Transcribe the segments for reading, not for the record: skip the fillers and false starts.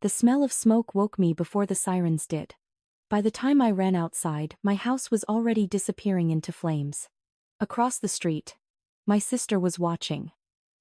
The smell of smoke woke me before the sirens did. By the time I ran outside, my house was already disappearing into flames. Across the street, my sister was watching.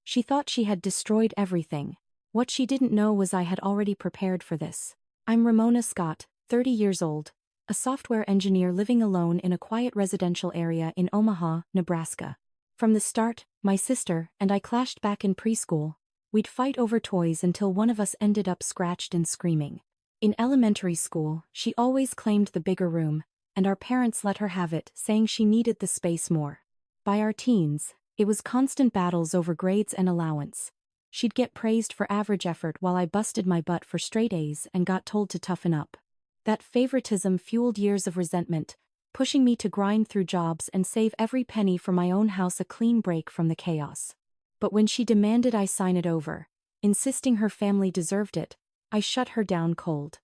She thought she had destroyed everything. What she didn't know was I had already prepared for this. I'm Ramona Scott, 30 years old, a software engineer living alone in a quiet residential area in Omaha, Nebraska. From the start, my sister and I clashed back in preschool. We'd fight over toys until one of us ended up scratched and screaming. In elementary school, she always claimed the bigger room, and our parents let her have it, saying she needed the space more. By our teens, it was constant battles over grades and allowance. She'd get praised for average effort while I busted my butt for straight A's and got told to toughen up. That favoritism fueled years of resentment, pushing me to grind through jobs and save every penny for my own house, a clean break from the chaos. But when she demanded I sign it over, insisting her family deserved it, I shut her down cold.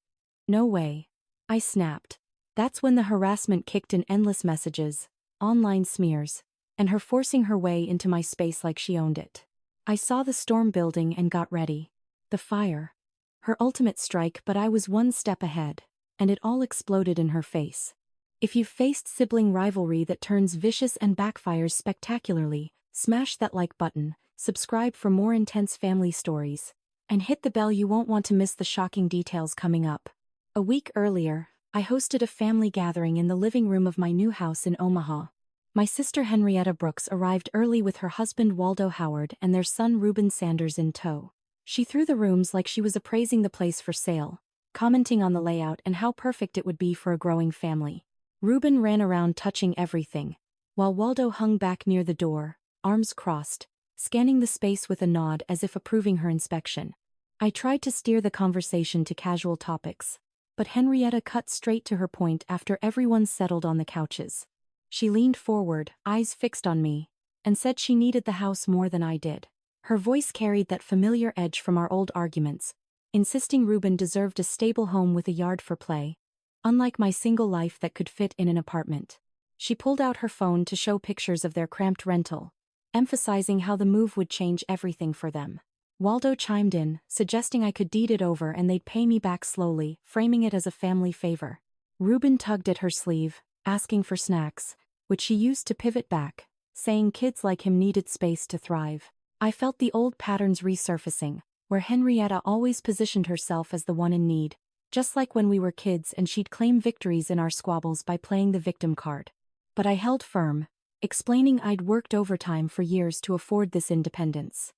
No way. I snapped. That's when the harassment kicked in: endless messages, online smears, and her forcing her way into my space like she owned it. I saw the storm building and got ready. The fire. Her ultimate strike, but I was one step ahead, and it all exploded in her face. If you've faced sibling rivalry that turns vicious and backfires spectacularly, smash that like button, subscribe for more intense family stories, and hit the bell. You won't want to miss the shocking details coming up. A week earlier, I hosted a family gathering in the living room of my new house in Omaha. My sister Henrietta Brooks arrived early with her husband Waldo Howard and their son Reuben Sanders in tow. She threw the rooms like she was appraising the place for sale, commenting on the layout and how perfect it would be for a growing family. Reuben ran around touching everything, while Waldo hung back near the door, arms crossed, scanning the space with a nod as if approving her inspection. I tried to steer the conversation to casual topics, but Henrietta cut straight to her point after everyone settled on the couches. She leaned forward, eyes fixed on me, and said she needed the house more than I did. Her voice carried that familiar edge from our old arguments, insisting Reuben deserved a stable home with a yard for play, unlike my single life that could fit in an apartment. She pulled out her phone to show pictures of their cramped rental, emphasizing how the move would change everything for them. Waldo chimed in, suggesting I could deed it over and they'd pay me back slowly, framing it as a family favor. Reuben tugged at her sleeve, asking for snacks, which she used to pivot back, saying kids like him needed space to thrive. I felt the old patterns resurfacing, where Henrietta always positioned herself as the one in need, just like when we were kids, and she'd claim victories in our squabbles by playing the victim card. But I held firm, explaining I'd worked overtime for years to afford this independence.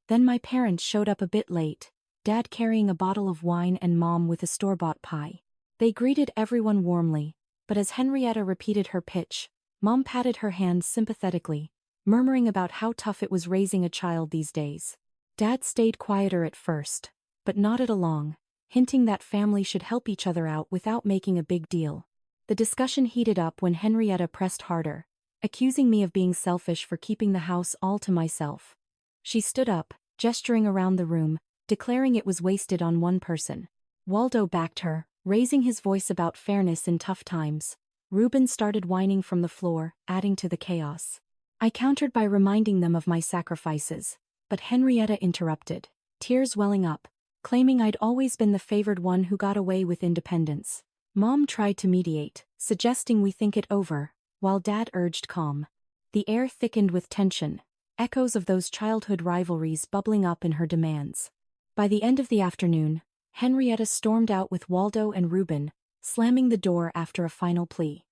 Then my parents showed up a bit late, Dad carrying a bottle of wine and Mom with a store-bought pie. They greeted everyone warmly, but as Henrietta repeated her pitch, Mom patted her hands sympathetically, murmuring about how tough it was raising a child these days. Dad stayed quieter at first, but nodded along, hinting that family should help each other out without making a big deal. The discussion heated up when Henrietta pressed harder, accusing me of being selfish for keeping the house all to myself. She stood up, gesturing around the room, declaring it was wasted on one person. Waldo backed her, raising his voice about fairness in tough times. Reuben started whining from the floor, adding to the chaos. I countered by reminding them of my sacrifices, but Henrietta interrupted, tears welling up, claiming I'd always been the favored one who got away with independence. Mom tried to mediate, suggesting we think it over, while Dad urged calm. The air thickened with tension, echoes of those childhood rivalries bubbling up in her demands. By the end of the afternoon, Henrietta stormed out with Waldo and Reuben, slamming the door after a final plea.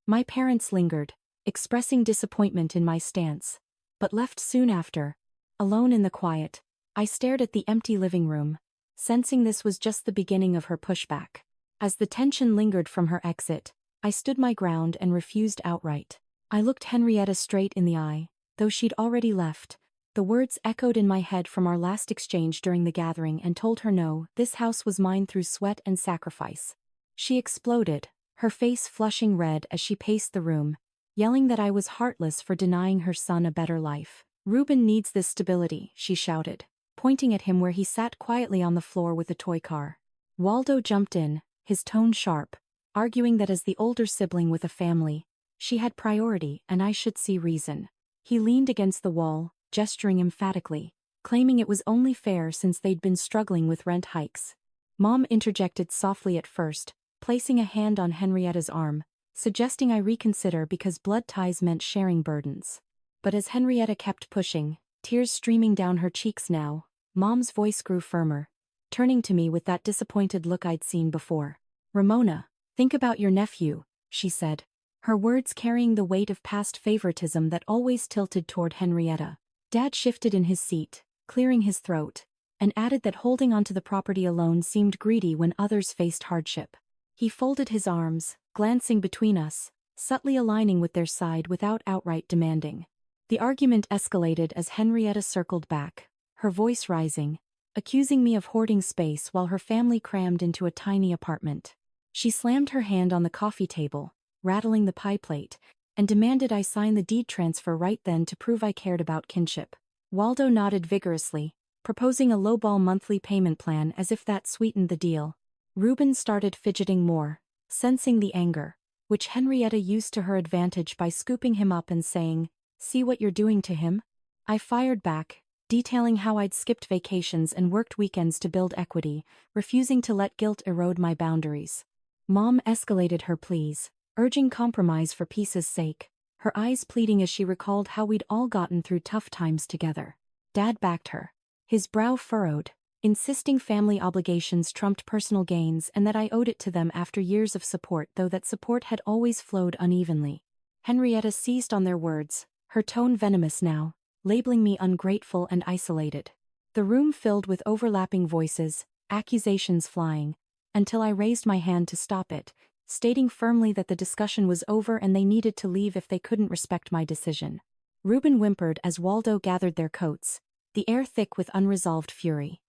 My parents lingered, expressing disappointment in my stance, but left soon after. Alone in the quiet, I stared at the empty living room, sensing this was just the beginning of her pushback. As the tension lingered from her exit, I stood my ground and refused outright. I looked Henrietta straight in the eye, though she'd already left. The words echoed in my head from our last exchange during the gathering, and told her no, this house was mine through sweat and sacrifice. She exploded, her face flushing red as she paced the room, yelling that I was heartless for denying her son a better life. Reuben needs this stability, she shouted, pointing at him where he sat quietly on the floor with a toy car. Waldo jumped in, his tone sharp, arguing that as the older sibling with a family, she had priority and I should see reason. He leaned against the wall, gesturing emphatically, claiming it was only fair since they'd been struggling with rent hikes. Mom interjected softly at first, placing a hand on Henrietta's arm, suggesting I reconsider because blood ties meant sharing burdens. But as Henrietta kept pushing, tears streaming down her cheeks now, Mom's voice grew firmer, turning to me with that disappointed look I'd seen before. "Ramona, think about your nephew," she said, her words carrying the weight of past favoritism that always tilted toward Henrietta. Dad shifted in his seat, clearing his throat, and added that holding onto the property alone seemed greedy when others faced hardship. He folded his arms, glancing between us, subtly aligning with their side without outright demanding. The argument escalated as Henrietta circled back, her voice rising, accusing me of hoarding space while her family crammed into a tiny apartment. She slammed her hand on the coffee table, rattling the pie plate, and demanded I sign the deed transfer right then to prove I cared about kinship. Waldo nodded vigorously, proposing a lowball monthly payment plan as if that sweetened the deal. Reuben started fidgeting more, sensing the anger, which Henrietta used to her advantage by scooping him up and saying, "See what you're doing to him?" I fired back, detailing how I'd skipped vacations and worked weekends to build equity, refusing to let guilt erode my boundaries. Mom escalated her pleas, urging compromise for peace's sake, her eyes pleading as she recalled how we'd all gotten through tough times together. Dad backed her, his brow furrowed, insisting family obligations trumped personal gains and that I owed it to them after years of support, though that support had always flowed unevenly. Henrietta seized on their words, her tone venomous now, labeling me ungrateful and isolated. The room filled with overlapping voices, accusations flying, until I raised my hand to stop it, stating firmly that the discussion was over and they needed to leave if they couldn't respect my decision. Reuben whimpered as Waldo gathered their coats, the air thick with unresolved fury.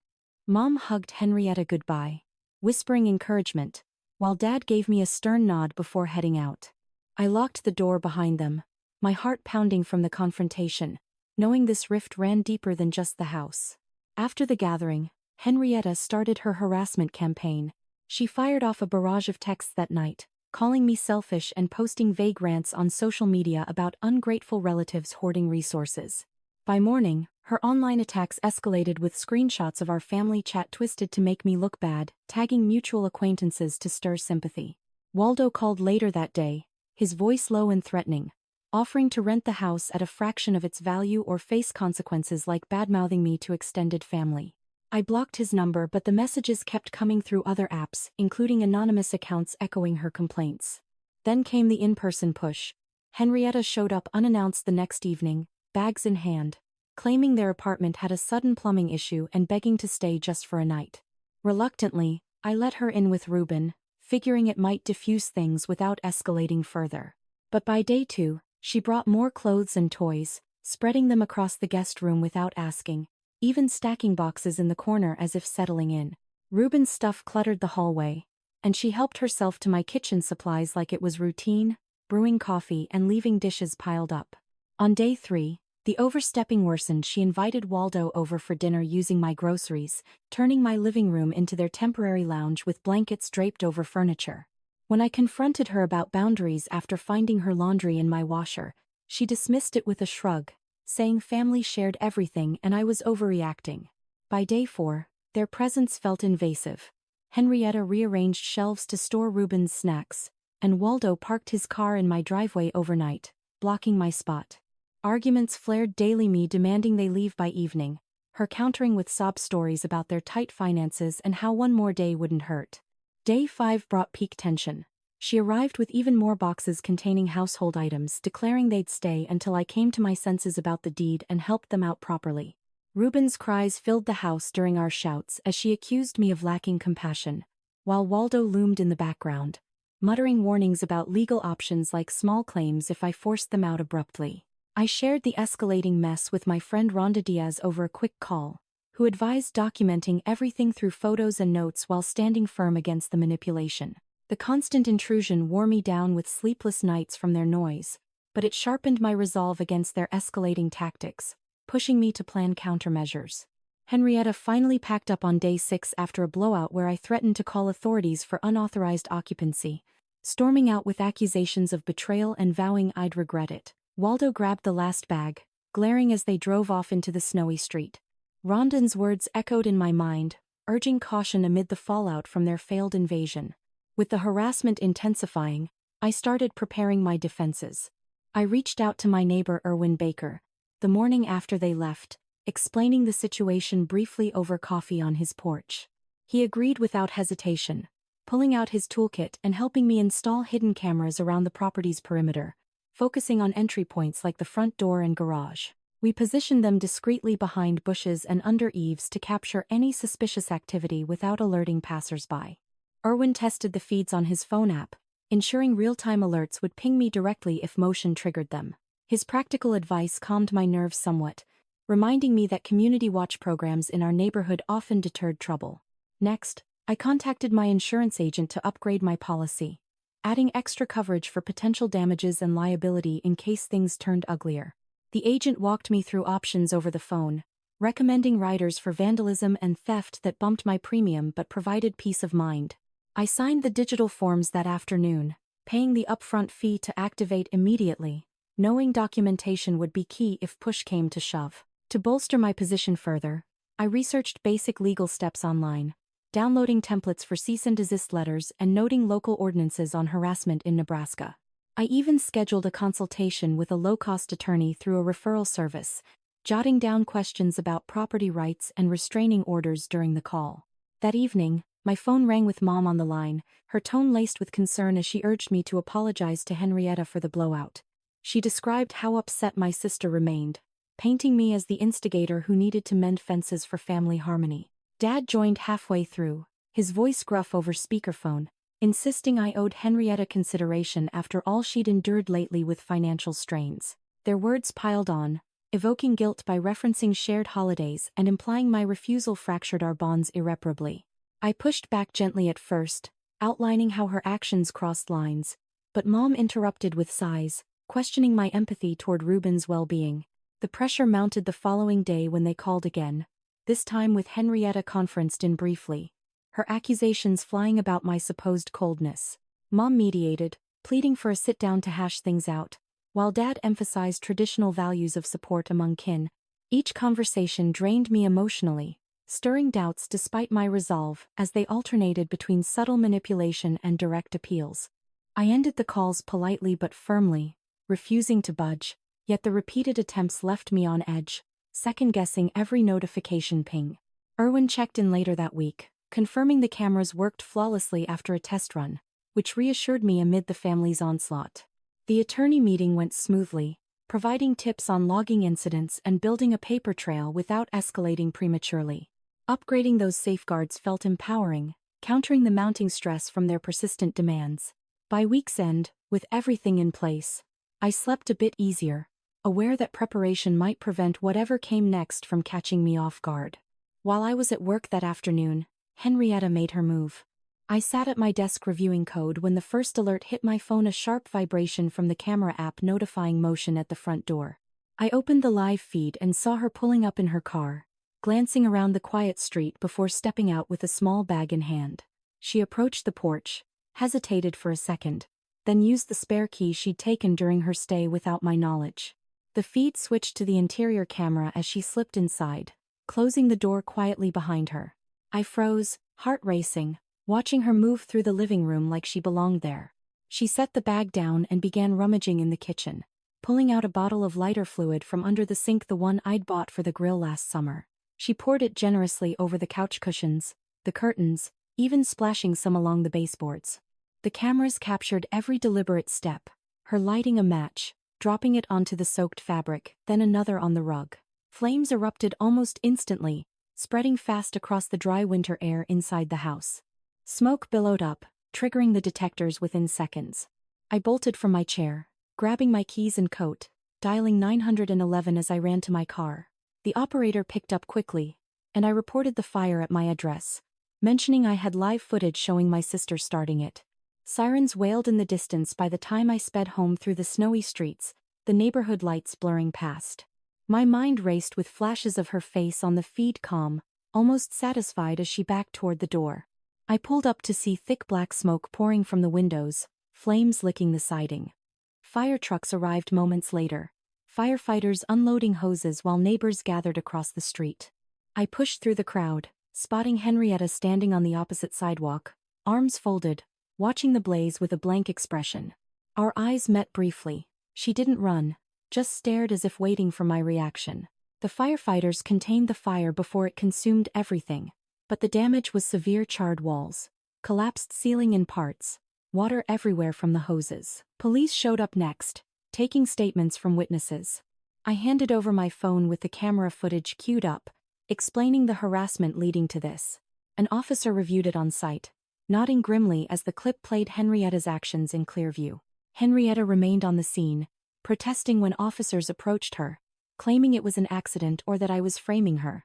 Mom hugged Henrietta goodbye, whispering encouragement, while Dad gave me a stern nod before heading out. I locked the door behind them, my heart pounding from the confrontation, knowing this rift ran deeper than just the house. After the gathering, Henrietta started her harassment campaign. She fired off a barrage of texts that night, calling me selfish and posting vague rants on social media about ungrateful relatives hoarding resources. By morning, her online attacks escalated with screenshots of our family chat twisted to make me look bad, tagging mutual acquaintances to stir sympathy. Waldo called later that day, his voice low and threatening, offering to rent the house at a fraction of its value or face consequences like badmouthing me to extended family. I blocked his number, but the messages kept coming through other apps, including anonymous accounts echoing her complaints. Then came the in-person push. Henrietta showed up unannounced the next evening, bags in hand, claiming their apartment had a sudden plumbing issue and begging to stay just for a night. Reluctantly, I let her in with Reuben, figuring it might diffuse things without escalating further. But by day 2, she brought more clothes and toys, spreading them across the guest room without asking, even stacking boxes in the corner as if settling in. Reuben's stuff cluttered the hallway, and she helped herself to my kitchen supplies like it was routine, brewing coffee and leaving dishes piled up. On day 3, the overstepping worsened. She invited Waldo over for dinner using my groceries, turning my living room into their temporary lounge with blankets draped over furniture. When I confronted her about boundaries after finding her laundry in my washer, she dismissed it with a shrug, saying family shared everything and I was overreacting. By day 4, their presence felt invasive. Henrietta rearranged shelves to store Reuben's snacks, and Waldo parked his car in my driveway overnight, blocking my spot. Arguments flared daily, me demanding they leave by evening, her countering with sob stories about their tight finances and how one more day wouldn't hurt. Day 5 brought peak tension. She arrived with even more boxes containing household items, declaring they'd stay until I came to my senses about the deed and helped them out properly. Reuben's cries filled the house during our shouts as she accused me of lacking compassion, while Waldo loomed in the background, muttering warnings about legal options like small claims if I forced them out abruptly. I shared the escalating mess with my friend Rhonda Diaz over a quick call, who advised documenting everything through photos and notes while standing firm against the manipulation. The constant intrusion wore me down with sleepless nights from their noise, but it sharpened my resolve against their escalating tactics, pushing me to plan countermeasures. Henrietta finally packed up on day 6 after a blowout where I threatened to call authorities for unauthorized occupancy, storming out with accusations of betrayal and vowing I'd regret it. Waldo grabbed the last bag, glaring as they drove off into the snowy street. Rondon's words echoed in my mind, urging caution amid the fallout from their failed invasion. With the harassment intensifying, I started preparing my defenses. I reached out to my neighbor Erwin Baker, the morning after they left, explaining the situation briefly over coffee on his porch. He agreed without hesitation, pulling out his toolkit and helping me install hidden cameras around the property's perimeter, focusing on entry points like the front door and garage. We positioned them discreetly behind bushes and under eaves to capture any suspicious activity without alerting passersby. Erwin tested the feeds on his phone app, ensuring real-time alerts would ping me directly if motion triggered them. His practical advice calmed my nerves somewhat, reminding me that community watch programs in our neighborhood often deterred trouble. Next, I contacted my insurance agent to upgrade my policy, adding extra coverage for potential damages and liability in case things turned uglier. The agent walked me through options over the phone, recommending riders for vandalism and theft that bumped my premium but provided peace of mind. I signed the digital forms that afternoon, paying the upfront fee to activate immediately, knowing documentation would be key if push came to shove. To bolster my position further, I researched basic legal steps online, downloading templates for cease and desist letters and noting local ordinances on harassment in Nebraska. I even scheduled a consultation with a low-cost attorney through a referral service, jotting down questions about property rights and restraining orders during the call. That evening, my phone rang with Mom on the line, her tone laced with concern as she urged me to apologize to Henrietta for the blowout. She described how upset my sister remained, painting me as the instigator who needed to mend fences for family harmony. Dad joined halfway through, his voice gruff over speakerphone, insisting I owed Henrietta consideration after all she'd endured lately with financial strains. Their words piled on, evoking guilt by referencing shared holidays and implying my refusal fractured our bonds irreparably. I pushed back gently at first, outlining how her actions crossed lines, but Mom interrupted with sighs, questioning my empathy toward Ruben's well-being. The pressure mounted the following day when they called again, this time with Henrietta conferenced in briefly, her accusations flying about my supposed coldness. Mom mediated, pleading for a sit-down to hash things out, while Dad emphasized traditional values of support among kin. Each conversation drained me emotionally, stirring doubts despite my resolve as they alternated between subtle manipulation and direct appeals. I ended the calls politely but firmly, refusing to budge, yet the repeated attempts left me on edge, second-guessing every notification ping. Erwin checked in later that week, confirming the cameras worked flawlessly after a test run, which reassured me amid the family's onslaught. The attorney meeting went smoothly, providing tips on logging incidents and building a paper trail without escalating prematurely. Upgrading those safeguards felt empowering, countering the mounting stress from their persistent demands. By week's end, with everything in place, I slept a bit easier, aware that preparation might prevent whatever came next from catching me off guard. While I was at work that afternoon, Henrietta made her move. I sat at my desk reviewing code when the first alert hit my phone, a sharp vibration from the camera app notifying motion at the front door. I opened the live feed and saw her pulling up in her car, glancing around the quiet street before stepping out with a small bag in hand. She approached the porch, hesitated for a second, then used the spare key she'd taken during her stay without my knowledge. The feed switched to the interior camera as she slipped inside, closing the door quietly behind her. I froze, heart racing, watching her move through the living room like she belonged there. She set the bag down and began rummaging in the kitchen, pulling out a bottle of lighter fluid from under the sink, the one I'd bought for the grill last summer. She poured it generously over the couch cushions, the curtains, even splashing some along the baseboards. The cameras captured every deliberate step, her lighting a match, dropping it onto the soaked fabric, then another on the rug. Flames erupted almost instantly, spreading fast across the dry winter air inside the house. Smoke billowed up, triggering the detectors within seconds. I bolted from my chair, grabbing my keys and coat, dialing 911 as I ran to my car. The operator picked up quickly, and I reported the fire at my address, mentioning I had live footage showing my sister starting it. Sirens wailed in the distance by the time I sped home through the snowy streets, the neighborhood lights blurring past. My mind raced with flashes of her face on the feed, calm, almost satisfied as she backed toward the door. I pulled up to see thick black smoke pouring from the windows, flames licking the siding. Fire trucks arrived moments later, firefighters unloading hoses while neighbors gathered across the street. I pushed through the crowd, spotting Henrietta standing on the opposite sidewalk, arms folded, watching the blaze with a blank expression. Our eyes met briefly. She didn't run, just stared as if waiting for my reaction. The firefighters contained the fire before it consumed everything, but the damage was severe: charred walls, collapsed ceiling in parts, water everywhere from the hoses. Police showed up next, taking statements from witnesses. I handed over my phone with the camera footage queued up, explaining the harassment leading to this. An officer reviewed it on site, nodding grimly as the clip played Henrietta's actions in clear view. Henrietta remained on the scene, protesting when officers approached her, claiming it was an accident or that I was framing her.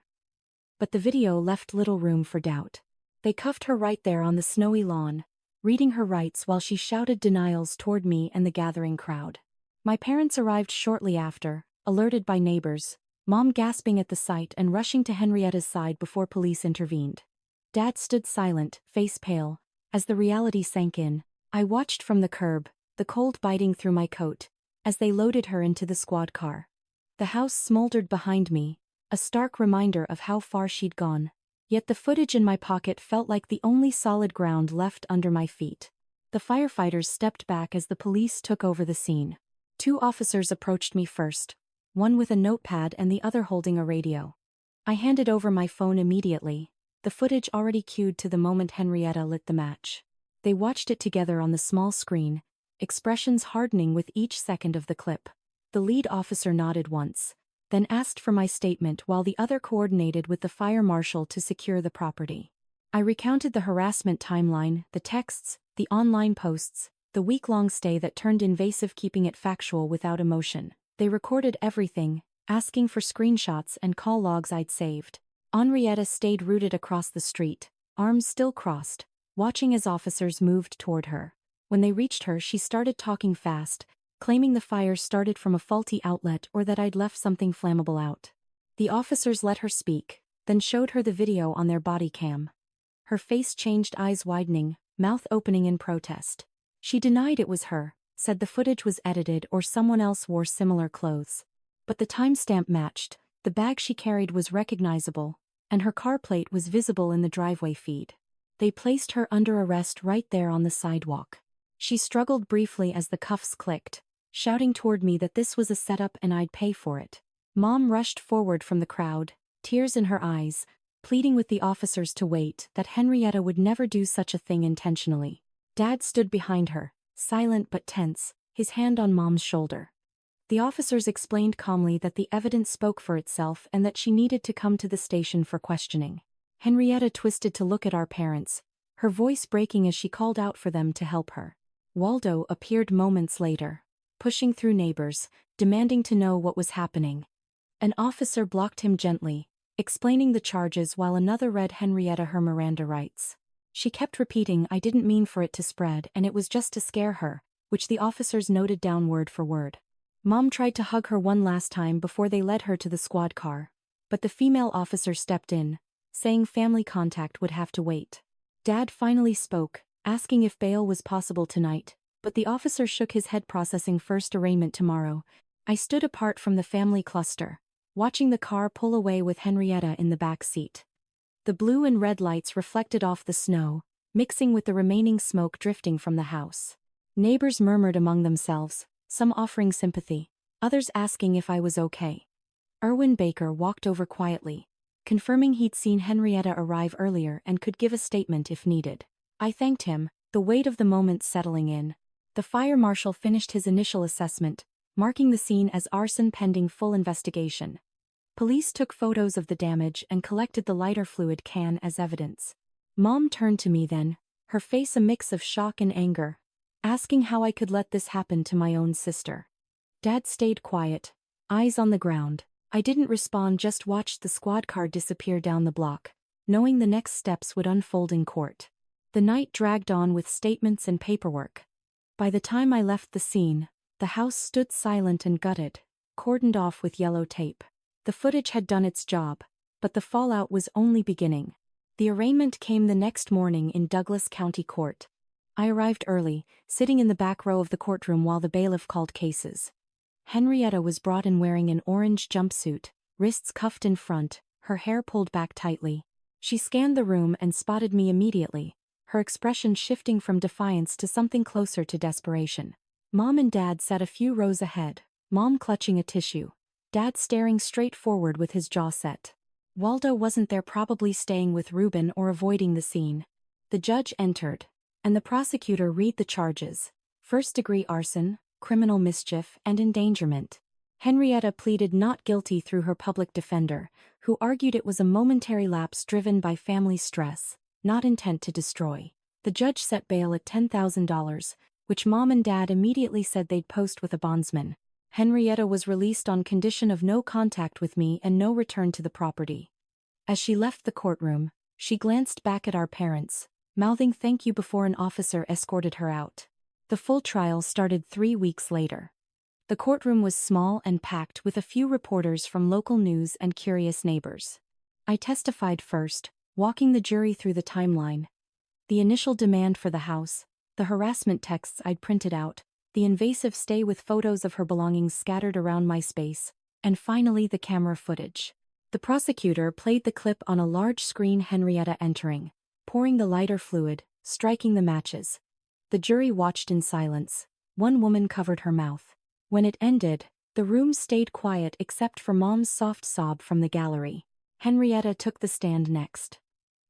But the video left little room for doubt. They cuffed her right there on the snowy lawn, reading her rights while she shouted denials toward me and the gathering crowd. My parents arrived shortly after, alerted by neighbors, Mom gasping at the sight and rushing to Henrietta's side before police intervened. Dad stood silent, face pale. As the reality sank in, I watched from the curb, the cold biting through my coat, as they loaded her into the squad car. The house smoldered behind me, a stark reminder of how far she'd gone. Yet the footage in my pocket felt like the only solid ground left under my feet. The firefighters stepped back as the police took over the scene. 2 officers approached me first, one with a notepad and the other holding a radio. I handed over my phone immediately, the footage already queued to the moment Henrietta lit the match. They watched it together on the small screen, expressions hardening with each second of the clip. The lead officer nodded once, then asked for my statement while the other coordinated with the fire marshal to secure the property. I recounted the harassment timeline, the texts, the online posts, the week-long stay that turned invasive, keeping it factual without emotion. They recorded everything, asking for screenshots and call logs I'd saved. Henrietta stayed rooted across the street, arms still crossed, watching as officers moved toward her. When they reached her, she started talking fast, claiming the fire started from a faulty outlet or that I'd left something flammable out. The officers let her speak, then showed her the video on their body cam. Her face changed, eyes widening, mouth opening in protest. She denied it was her, said the footage was edited or someone else wore similar clothes. But the timestamp matched, the bag she carried was recognizable, and her car plate was visible in the driveway feed. They placed her under arrest right there on the sidewalk. She struggled briefly as the cuffs clicked, shouting toward me that this was a setup and I'd pay for it. Mom rushed forward from the crowd, tears in her eyes, pleading with the officers to wait, that Henrietta would never do such a thing intentionally. Dad stood behind her, silent but tense, his hand on Mom's shoulder. The officers explained calmly that the evidence spoke for itself and that she needed to come to the station for questioning. Henrietta twisted to look at our parents, her voice breaking as she called out for them to help her. Waldo appeared moments later, pushing through neighbors, demanding to know what was happening. An officer blocked him gently, explaining the charges while another read Henrietta her Miranda rights. She kept repeating, "I didn't mean for it to spread and it was just to scare her," which the officers noted down word for word. Mom tried to hug her one last time before they led her to the squad car, but the female officer stepped in, saying family contact would have to wait. Dad finally spoke, asking if bail was possible tonight, but the officer shook his head, processing first arraignment tomorrow. I stood apart from the family cluster, watching the car pull away with Henrietta in the back seat. The blue and red lights reflected off the snow, mixing with the remaining smoke drifting from the house. Neighbors murmured among themselves, some offering sympathy, others asking if I was okay. Erwin Baker walked over quietly, confirming he'd seen Henrietta arrive earlier and could give a statement if needed. I thanked him, the weight of the moment settling in. The fire marshal finished his initial assessment, marking the scene as arson pending full investigation. Police took photos of the damage and collected the lighter fluid can as evidence. Mom turned to me then, her face a mix of shock and anger, asking how I could let this happen to my own sister. Dad stayed quiet, eyes on the ground. I didn't respond, just watched the squad car disappear down the block, knowing the next steps would unfold in court. The night dragged on with statements and paperwork. By the time I left the scene, the house stood silent and gutted, cordoned off with yellow tape. The footage had done its job, but the fallout was only beginning. The arraignment came the next morning in Douglas County Court. I arrived early, sitting in the back row of the courtroom while the bailiff called cases. Henrietta was brought in wearing an orange jumpsuit, wrists cuffed in front, her hair pulled back tightly. She scanned the room and spotted me immediately, her expression shifting from defiance to something closer to desperation. Mom and Dad sat a few rows ahead, Mom clutching a tissue, Dad staring straight forward with his jaw set. Waldo wasn't there, probably staying with Reuben or avoiding the scene. The judge entered, and the prosecutor read the charges: first-degree arson, criminal mischief, and endangerment. Henrietta pleaded not guilty through her public defender, who argued it was a momentary lapse driven by family stress, not intent to destroy. The judge set bail at $10,000, which Mom and Dad immediately said they'd post with a bondsman. Henrietta was released on condition of no contact with me and no return to the property. As she left the courtroom, she glanced back at our parents, mouthing thank you before an officer escorted her out. The full trial started 3 weeks later. The courtroom was small and packed with a few reporters from local news and curious neighbors. I testified first, walking the jury through the timeline. The initial demand for the house, the harassment texts I'd printed out, the invasive stay with photos of her belongings scattered around my space, and finally the camera footage. The prosecutor played the clip on a large screen, Henrietta entering, pouring the lighter fluid, striking the matches. The jury watched in silence. One woman covered her mouth. When it ended, the room stayed quiet except for Mom's soft sob from the gallery. Henrietta took the stand next.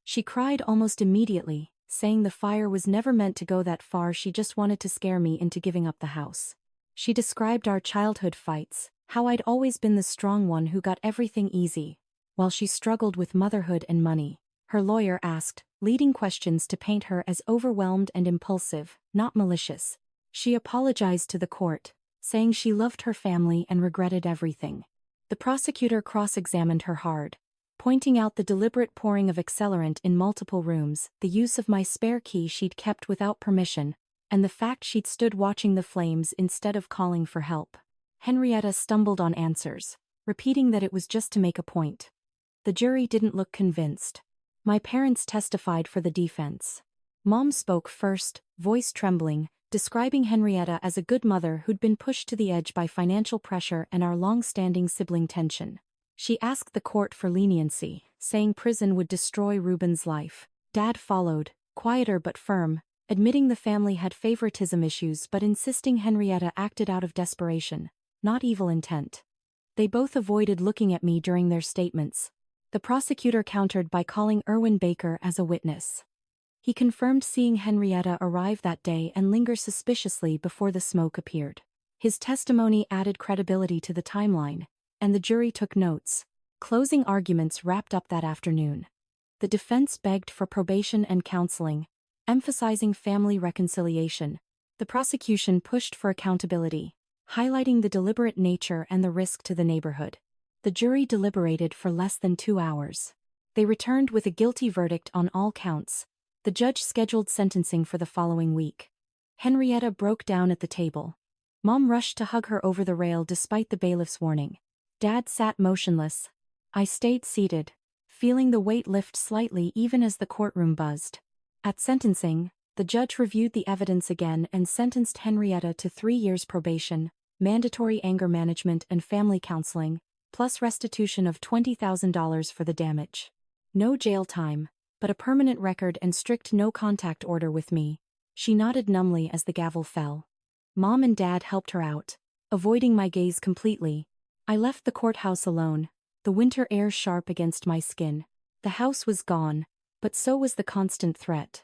She cried almost immediately, saying the fire was never meant to go that far. She just wanted to scare me into giving up the house. She described our childhood fights, how I'd always been the strong one who got everything easy, while she struggled with motherhood and money. Her lawyer asked leading questions to paint her as overwhelmed and impulsive, not malicious. She apologized to the court, saying she loved her family and regretted everything. The prosecutor cross-examined her hard, pointing out the deliberate pouring of accelerant in multiple rooms, the use of my spare key she'd kept without permission, and the fact she'd stood watching the flames instead of calling for help. Henrietta stumbled on answers, repeating that it was just to make a point. The jury didn't look convinced. My parents testified for the defense. Mom spoke first, voice trembling, describing Henrietta as a good mother who'd been pushed to the edge by financial pressure and our long-standing sibling tension. She asked the court for leniency, saying prison would destroy Reuben's life. Dad followed, quieter but firm, admitting the family had favoritism issues but insisting Henrietta acted out of desperation, not evil intent. They both avoided looking at me during their statements. The prosecutor countered by calling Erwin Baker as a witness. He confirmed seeing Henrietta arrive that day and linger suspiciously before the smoke appeared. His testimony added credibility to the timeline, and the jury took notes. Closing arguments wrapped up that afternoon. The defense begged for probation and counseling, emphasizing family reconciliation. The prosecution pushed for accountability, highlighting the deliberate nature and the risk to the neighborhood. The jury deliberated for less than 2 hours. They returned with a guilty verdict on all counts. The judge scheduled sentencing for the following week. Henrietta broke down at the table. Mom rushed to hug her over the rail despite the bailiff's warning. Dad sat motionless. I stayed seated, feeling the weight lift slightly even as the courtroom buzzed. At sentencing, the judge reviewed the evidence again and sentenced Henrietta to 3 years probation, mandatory anger management and family counseling, plus restitution of $20,000 for the damage. No jail time, but a permanent record and strict no-contact order with me. She nodded numbly as the gavel fell. Mom and Dad helped her out, avoiding my gaze completely. I left the courthouse alone, the winter air sharp against my skin. The house was gone, but so was the constant threat.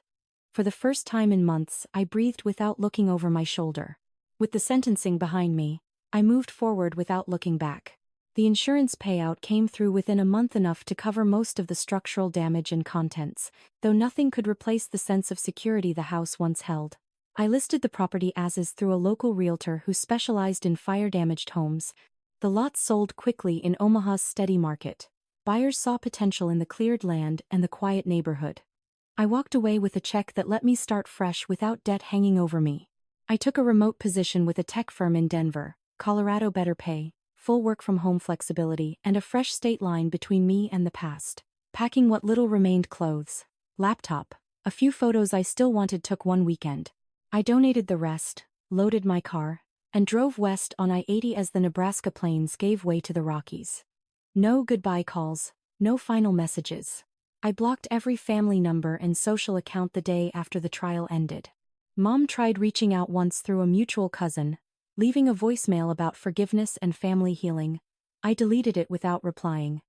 For the first time in months, I breathed without looking over my shoulder. With the sentencing behind me, I moved forward without looking back. The insurance payout came through within a month, enough to cover most of the structural damage and contents, though nothing could replace the sense of security the house once held. I listed the property as is through a local realtor who specialized in fire-damaged homes. The lot sold quickly in Omaha's steady market. Buyers saw potential in the cleared land and the quiet neighborhood. I walked away with a check that let me start fresh without debt hanging over me. I took a remote position with a tech firm in Denver, Colorado. Better pay, full work-from-home flexibility, and a fresh state line between me and the past. Packing what little remained: clothes, laptop, a few photos I still wanted took 1 weekend. I donated the rest, loaded my car, and drove west on I-80 as the Nebraska plains gave way to the Rockies. No goodbye calls, no final messages. I blocked every family number and social account the day after the trial ended. Mom tried reaching out once through a mutual cousin, leaving a voicemail about forgiveness and family healing. I deleted it without replying.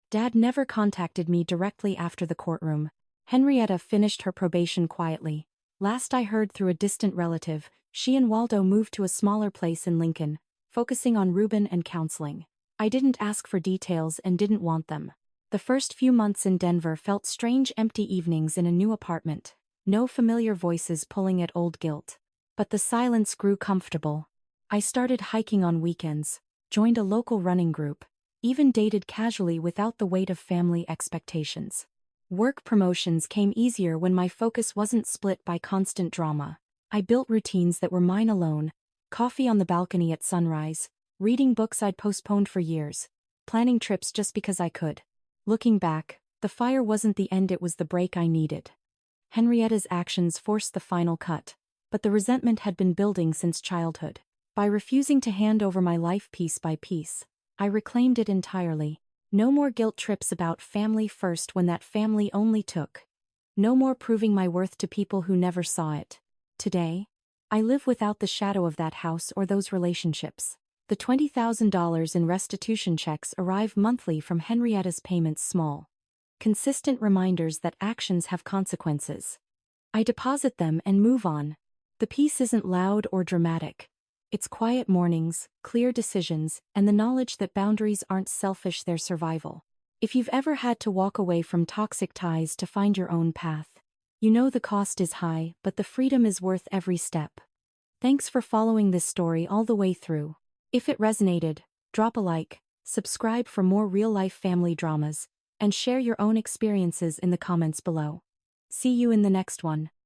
Dad never contacted me directly after the courtroom. Henrietta finished her probation quietly. Last I heard through a distant relative, she and Waldo moved to a smaller place in Lincoln, focusing on Reuben and counseling. I didn't ask for details and didn't want them. The first few months in Denver felt strange, empty evenings in a new apartment. No familiar voices pulling at old guilt. But the silence grew comfortable. I started hiking on weekends, joined a local running group, even dated casually without the weight of family expectations. Work promotions came easier when my focus wasn't split by constant drama. I built routines that were mine alone: coffee on the balcony at sunrise, reading books I'd postponed for years, planning trips just because I could. Looking back, the fire wasn't the end, it was the break I needed. Henrietta's actions forced the final cut, but the resentment had been building since childhood. By refusing to hand over my life piece by piece, I reclaimed it entirely. No more guilt trips about family first when that family only took. No more proving my worth to people who never saw it. Today, I live without the shadow of that house or those relationships. The $20,000 in restitution checks arrive monthly from Henrietta's payments, small, consistent reminders that actions have consequences. I deposit them and move on. The peace isn't loud or dramatic. It's quiet mornings, clear decisions, and the knowledge that boundaries aren't selfish, they're survival. If you've ever had to walk away from toxic ties to find your own path, you know the cost is high, but the freedom is worth every step. Thanks for following this story all the way through. If it resonated, drop a like, subscribe for more real-life family dramas, and share your own experiences in the comments below. See you in the next one.